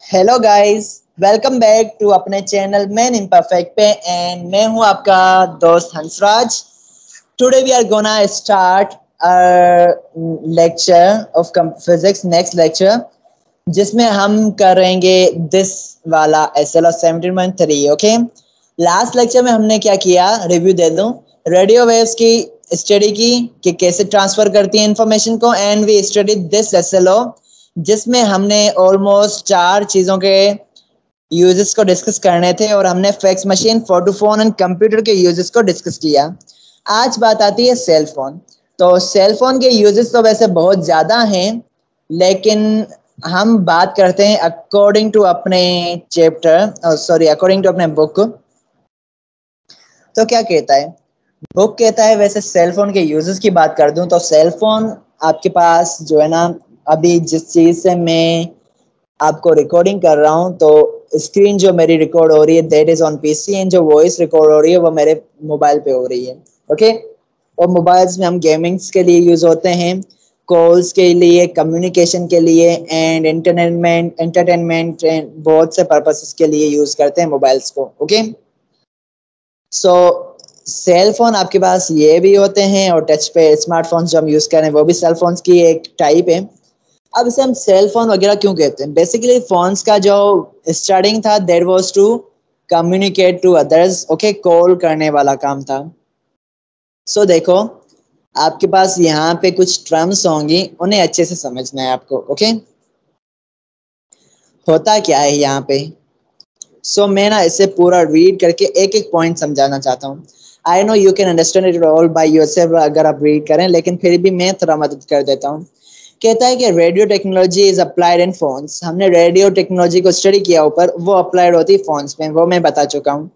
Hello guys, welcome back to अपने channel man imperfect पे and मैं हूं आपका दोस्त Hansraj. Today we are gonna start lecture of physics next lecture, जिसमें हम करेंगे दिस वाला SL of 17.3। Okay, last lecture में हमने क्या किया, रिव्यू दे दूं। रेडियो वेव्स की स्टडी की कि कैसे ट्रांसफर करती है इंफॉर्मेशन को, and we study this SLO, जिसमें हमने ऑलमोस्ट 4 चीज़ों के यूजेस को डिस्कस करने थे और हमने fax machine, photophone and computer के यूजेस को डिस्कस किया। आज बात आती है सेल फोन। तो सेल फोन के यूजेस तो वैसे बहुत ज़्यादा हैं, लेकिन हम बात करते हैं अकॉर्डिंग टू अपने अकॉर्डिंग टू अपने बुक। तो क्या कहता है बुक? कहता है, वैसे सेल फोन के यूजेस की बात कर दूं तो सेल फोन आपके पास जो है ना, अभी जिस चीज़ से मैं आपको रिकॉर्डिंग कर रहा हूँ, तो स्क्रीन जो मेरी रिकॉर्ड हो रही है that is on PC, and जो वॉइस रिकॉर्ड हो रही है वो मेरे मोबाइल पे हो रही है। ओके, और मोबाइल्स में हम गेमिंग्स के लिए यूज होते हैं, कॉल्स के लिए, कम्युनिकेशन के लिए एंड एंटरटेनमेंट एंड बहुत से पर्पसेस के लिए यूज करते हैं मोबाइल्स को। ओके, सो सेल फोन आपके पास ये भी होते हैं, और टच पे स्मार्टफोन्स जो हम यूज कर रहे हैं वो भी सेल फोन्स की एक टाइप है। अब इसे हम सेल फोन वगैरह क्यों कहते हैं? बेसिकली फोन्स का जो स्टार्टिंग था that was to communicate to others. Okay, call करने वाला काम था। सो देखो, आपके पास यहाँ पे कुछ टर्म्स होंगी, उन्हें अच्छे से समझना है आपको। ओके, होता क्या है यहाँ पे? सो मैं ना इसे पूरा रीड करके एक एक पॉइंट समझाना चाहता हूँ। I know you can understand it all by yourself अगर आप रीड करें, लेकिन फिर भी मैं थोड़ा मदद कर देता हूँ। कहता है कि radio technology is applied in phones. हमने रेडियो टेक्नोलॉजी को स्टडी किया ऊपर, वो अप्लाइड होती है फोन्स में, वो मैं बता चुका हूँ।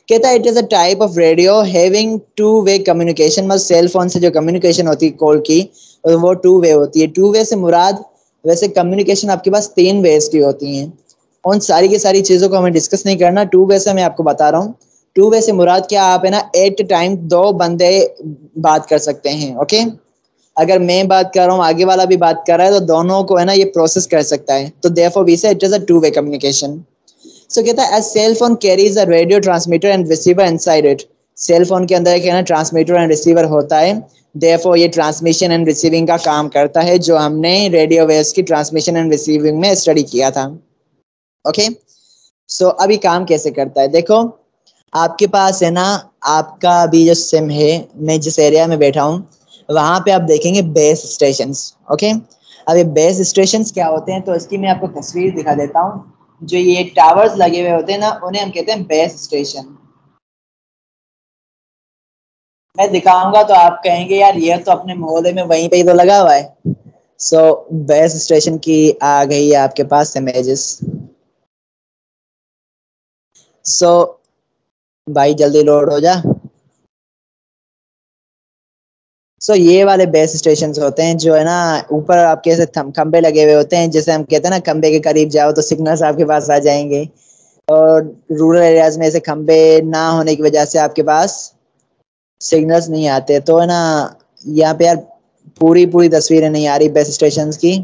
कहता है it is a type of radio having to way communication. मतलब सेल फोन से जो कम्युनिकेशन होती है कॉल की, वो टू वे होती है। टू वे से मुराद, वैसे कम्युनिकेशन आपके पास 3 वेज की होती हैं। उन सारी की सारी चीज़ों को हमें डिस्कस नहीं करना। टू वे से मैं आपको बता रहा हूँ। टू वे से मुराद क्या, आप है ना एट टाइम 2 बंदे बात कर सकते हैं। ओके, अगर मैं बात कर रहा हूँ, आगे वाला भी बात कर रहा है, तो दोनों को है ना ये प्रोसेस कर सकता है। तो therefore we say it is a two way communication. So कहता है, cell phone carries a radio transmitter and receiver inside it. Cell phone के अंदर एक है ना ट्रांसमीटर एंड रिसीवर होता है। देयरफॉर ये ट्रांसमिशन एंड रिसीविंग का काम करता है, जो हमने रेडियो वेव्स की ट्रांसमिशन एंड रिसीविंग में स्टडी किया था। ओके, सो अभी काम कैसे करता है देखो। आपके पास है ना, आपका अभी जो सिम है, मैं जिस एरिया में बैठा हूँ वहां पे आप देखेंगे बेस स्टेशंस। ओके, अब ये बेस स्टेशंस क्या होते हैं, तो इसकी मैं आपको तस्वीर दिखा देता हूँ। जो ये टावर्स लगे हुए होते हैं ना, उन्हें हम कहते हैं बेस स्टेशन। मैं दिखाऊंगा तो आप कहेंगे यार ये तो अपने मोहल्ले में वहीं पे ही तो लगा हुआ है। सो बेस स्टेशन की आ गई है आपके पास इमेजेस। सो भाई जल्दी लोड हो जा। ये वाले बेस स्टेशन होते हैं, जो है ना ऊपर आपके ऐसे खंबे लगे हुए होते हैं, जैसे हम कहते हैं ना खंबे के करीब जाओ तो सिग्नल्स आपके पास आ जाएंगे। और रूरल एरियाज में ऐसे खंबे ना होने की वजह से आपके पास सिग्नल्स नहीं आते। तो है ना, यहाँ पे यार पूरी पूरी तस्वीरें नहीं आ रही बेस स्टेशन की।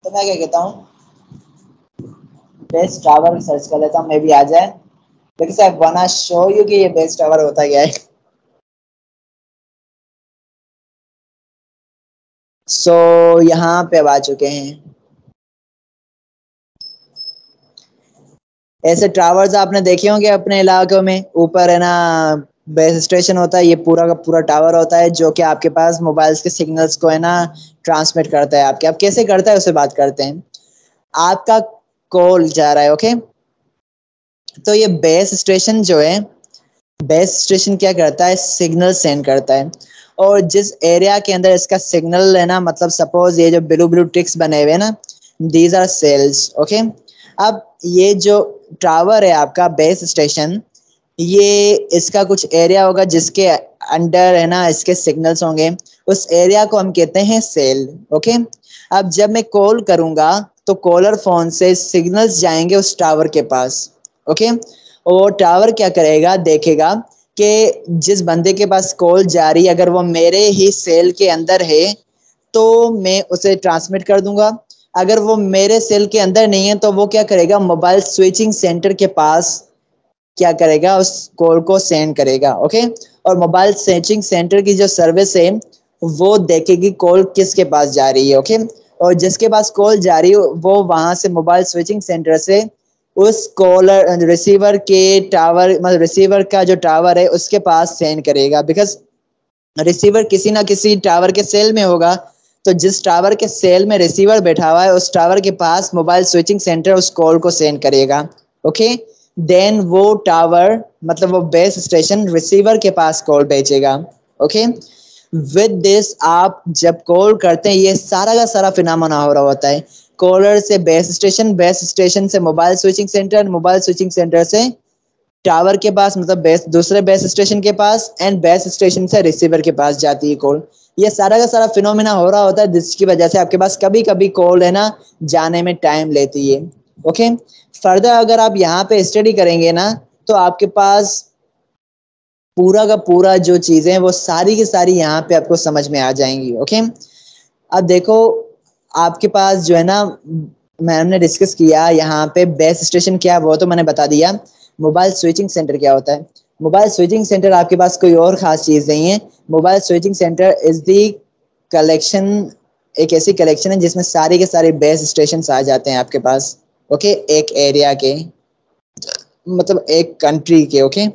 तो मैं क्या कहता हूँ, बेस्ट टावर सर्च कर लेता हूँ, मे भी आ जाए। लेकिन सर वाना शो यू कि ये बेस्ट टावर होता क्या है। यहाँ पे अब आ चुके हैं। ऐसे टावर्स आपने देखे होंगे अपने इलाकों में, ऊपर है ना बेस स्टेशन होता है, ये पूरा का पूरा टावर होता है, जो कि आपके पास मोबाइल्स के सिग्नल्स को है ना ट्रांसमिट करता है आपके। अब कैसे करता है उसे बात करते हैं। आपका कॉल जा रहा है, ओके, तो ये बेस स्टेशन जो है, बेस स्टेशन क्या करता है, सिग्नल सेंड करता है। और जिस एरिया के अंदर इसका सिग्नल है ना, मतलब सपोज ये जो ब्लू ब्लू टिक्स बने हुए हैं ना, दीज आर सेल्स। ओके, अब ये जो टावर है आपका बेस स्टेशन, ये इसका कुछ एरिया होगा जिसके अंडर है ना इसके सिग्नल्स होंगे। उस एरिया को हम कहते हैं सेल। ओके, अब जब मैं कॉल करूंगा तो कॉलर फोन से सिग्नल्स जाएंगे उस टावर के पास। ओके, और वो टावर क्या करेगा, देखेगा कि जिस बंदे के पास कॉल जा रही है, अगर वो मेरे ही सेल के अंदर है, तो मैं उसे ट्रांसमिट कर दूंगा। अगर वो मेरे सेल के अंदर नहीं है तो वो क्या करेगा, मोबाइल स्विचिंग सेंटर के पास क्या करेगा, उस कॉल को सेंड करेगा। ओके, और मोबाइल स्विचिंग सेंटर की जो सर्विस है वो देखेगी कॉल किसके पास जा रही है। ओके, और जिसके पास कॉल जा रही है वो वहां से मोबाइल स्विचिंग सेंटर से उस कॉलर रिसीवर के टावर, मतलब रिसीवर का जो टावर है उसके पास सेंड करेगा, बिकॉज रिसीवर किसी ना किसी टावर के सेल में होगा। तो जिस टावर के सेल में रिसीवर बैठा हुआ है उस टावर के पास मोबाइल स्विचिंग सेंटर उस कॉल को सेंड करेगा। ओके, देन वो टावर, मतलब वो बेस स्टेशन रिसीवर के पास कॉल भेजेगा। ओके, विद दिस आप जब कॉल करते हैं ये सारा का सारा फिनोमेना हो रहा होता है। कॉलर से बेस स्टेशन, बेस स्टेशन से mobile switching centre, mobile switching centre से टावर के पास, मतलब बेस दूसरे बेस स्टेशन के पास, एंड बेस स्टेशन से रिसीवर के पास जाती है कॉल। ये सारा का सारा फिनोमेना हो रहा होता है जिसकी वजह से आपके पास कभी कभी कॉल है ना जाने में टाइम लेती है। ओके, फर्दर अगर आप यहाँ पे स्टडी करेंगे ना तो आपके पास पूरा का पूरा जो चीजें वो सारी की सारी यहाँ पे आपको समझ में आ जाएंगी। ओके, अब देखो आपके पास जो है ना, मैम ने डिस्कस किया यहाँ पे बेस स्टेशन क्या है वो तो मैंने बता दिया। मोबाइल स्विचिंग सेंटर क्या होता है? मोबाइल स्विचिंग सेंटर आपके पास कोई और खास चीज नहीं है। Mobile switching centre is the collection, एक ऐसी कलेक्शन है जिसमें सारे के सारे बेस स्टेशन आ जाते हैं आपके पास। ओके, एक एरिया के, मतलब एक कंट्री के। ओके,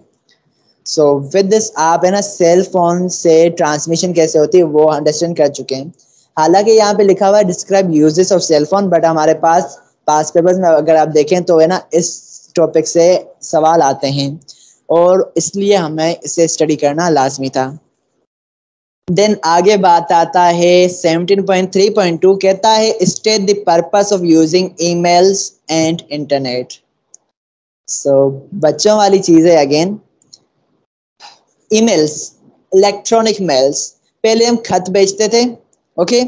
सो विद दिस आप है ना सेल फोन से ट्रांसमिशन कैसे होती है वो अंडरस्टैंड कर चुके हैं। हालांकि यहाँ पे लिखा हुआ है describe uses of cell phone, but हमारे पास पास पेपर्स में अगर आप देखें तो है ना इस टॉपिक से सवाल आते हैं और इसलिए हमें इसे स्टडी करना लाजमी था। देन आगे बात आता है 17.3.2, कहता है state the purpose of using emails and internet. So बच्चों वाली चीज है अगेन। ईमेल्स, इलेक्ट्रॉनिक मेल्स, पहले हम खत भेजते थे। ओके,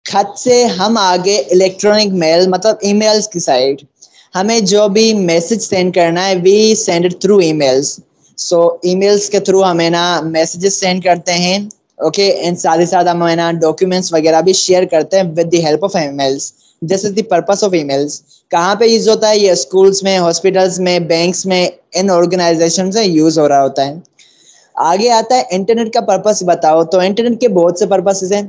खत से हम आगे इलेक्ट्रॉनिक मेल मतलब ईमेल्स की साइड। हमें जो भी मैसेज सेंड करना है we send it through emails. So emails के थ्रू हमें ना मैसेजेस सेंड करते हैं। ओके, एंड साथ ही साथ हम ना डॉक्यूमेंट्स वगैरह भी शेयर करते हैं with the help of emails. This is the purpose of emails. कहाँ पे यूज होता है? ये स्कूल्स में, हॉस्पिटल्स में, बैंक्स में, इन ऑर्गेनाइजेशन में यूज हो रहा होता है। आगे आता है इंटरनेट का पर्पस बताओ। तो इंटरनेट के बहुत से पर्पसेस हैं।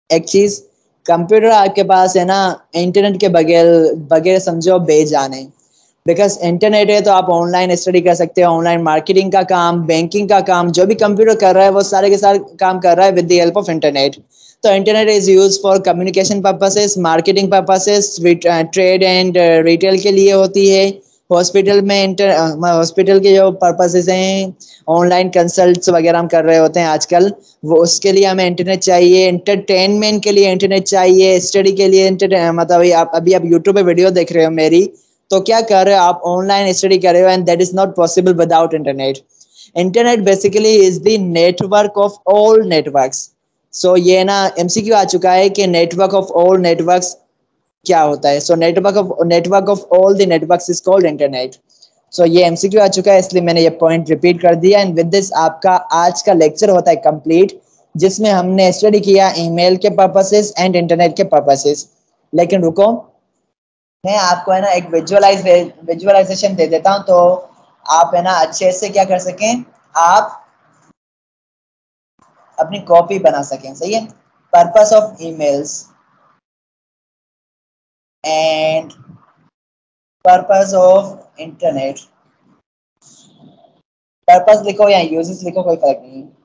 एक चीज, कंप्यूटर आपके पास है ना इंटरनेट के बगैर बगैर समझो बेजान है। बिकॉज इंटरनेट है तो आप ऑनलाइन स्टडी कर सकते हो, ऑनलाइन मार्केटिंग का काम, बैंकिंग का काम, जो भी कंप्यूटर कर रहा है वो सारे के सारे काम कर रहा है with the help of internet. तो internet is use for communication purposes, marketing purposes, trade and retail के लिए होती है। हॉस्पिटल में हॉस्पिटल के जो पर्पसेस हैं, ऑनलाइन कंसल्ट्स वगैरह हम कर रहे होते हैं आजकल, वो उसके लिए हमें इंटरनेट चाहिए। एंटरटेनमेंट के लिए इंटरनेट चाहिए, स्टडी के लिए मतलब आप यूट्यूब पे वीडियो देख रहे हो मेरी, तो क्या कर रहे हो आप? ऑनलाइन स्टडी कर रहे हो, and that is not possible without internet. Internet basically is the network of all networks. So ये ना एमसीक्यू आ चुका है कि नेटवर्क ऑफ ऑल नेटवर्क्स क्या होता है? So network of all the networks is called internet. So ये MCQ आ चुका है इसलिए मैंने ये पॉइंट रिपीट कर दिया। एंड विद दिस आपका आज का लेक्चर होता है कंप्लीट, जिसमें हमने स्टडी किया ईमेल के पर्पसेस एंड इंटरनेट के पर्पसेस। लेकिन रुको, मैं आपको है ना एक विजुअलाइजेशन दे देता हूँ तो आप है ना अच्छे से क्या कर सकें, आप अपनी कॉपी बना सकें। सही है? Purpose of emails and purpose of internet. Purpose लिखो या यूजेस लिखो, कोई फर्क नहीं है।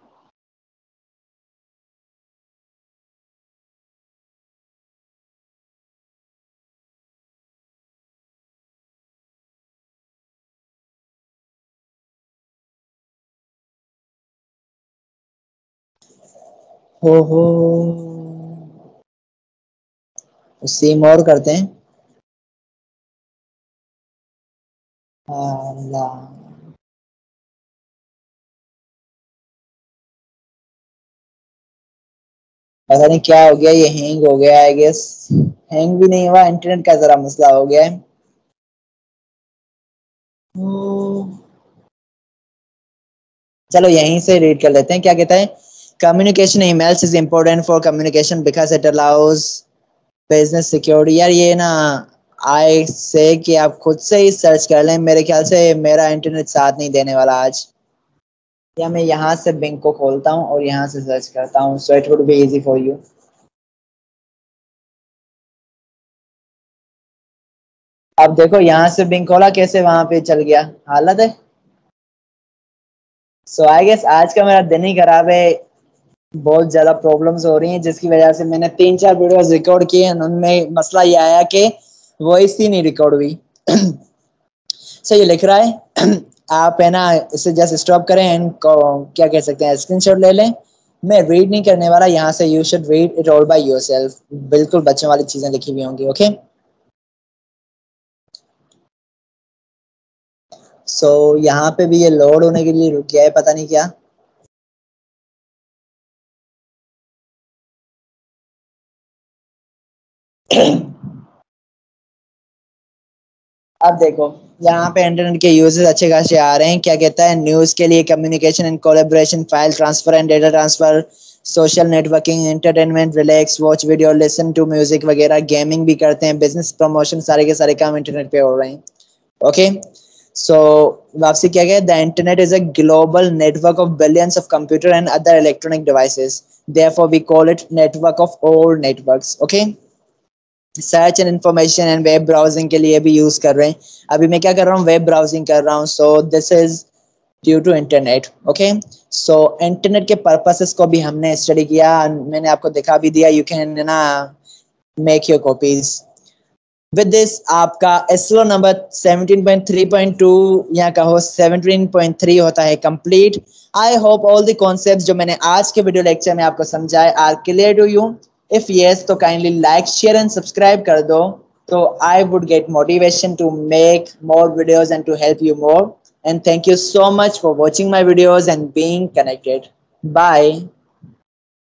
हो सेम और करते हैं। अल्लाह, पता नहीं क्या हो गया, ये हैंग हो गया आई गेस। हैंग भी नहीं हुआ, इंटरनेट का जरा मसला हो गया है। चलो यहीं से रीड कर लेते हैं क्या कहता है। communication emails is important for communication because it allows business security. यार ये ना आई से कि आप खुद से ही सर्च कर लें, मेरे ख्याल से मेरा इंटरनेट साथ नहीं देने वाला आज, या मैं यहाँ से बिंग को खोलता हूँ और यहाँ से सर्च करता हूँ, so it would be easy for you. अब देखो यहाँ से बिंग खोला, कैसे वहां पे चल गया, हालत है। सो आई गेस आज का मेरा दिन ही खराब है, बहुत ज्यादा प्रॉब्लम्स हो रही हैं जिसकी वजह से मैंने 3-4 वीडियोस रिकॉर्ड किए हैं, उनमें मसला ये आया कि वॉइस ही नहीं रिकॉर्ड हुई। सो ये लिख रहा है आप है ना इसे जस्ट स्टॉप करें एंड क्या कह सकते हैं स्क्रीनशॉट ले लें। मैं रीड नहीं करने वाला यहाँ से, you should read it all by yourself, बिल्कुल बच्चों वाली चीजें लिखी हुई होंगी। ओके सो यहाँ पे भी ये लोड होने के लिए रुक गया है, पता नहीं क्या। अब देखो यहाँ पे इंटरनेट के यूजेस अच्छे खासे आ रहे हैं, क्या कहता है न्यूज के लिए, communication and collaboration, file transfer and data transfer, social networking, entertainment, relax, watch video, listen to music वगैरह, गेमिंग भी करते हैं, बिजनेस प्रमोशन, सारे के सारे काम इंटरनेट पे हो रहे हैं। ओके सो वापसी क्या गया, the internet is a global network of billions of computer and other electronic devices, therefore we call it network of all networks. Okay search and information and web browsing के लिए भी use कर रहे हैं। अभी मैं क्या कर रहा हूँ, वेब ब्राउजिंग कर रहा हूँ, so this is due to internet. Okay so internet के पर्पसेस को भी हमने स्टडी किया, मैंने आपको दिखा भी दिया, यू कैन ना make your copies with this. आपका एसलो नंबर 17.3.2 या कहो 17.3 होता है complete. I hope all the concepts जो मैंने आज के वीडियो लेक्चर में आपको समझाए are clear to you. If yes तो kindly like share and subscribe कर दो, तो I would get motivation to make more videos and to help you more. And thank you so much for watching my videos and being connected. Bye.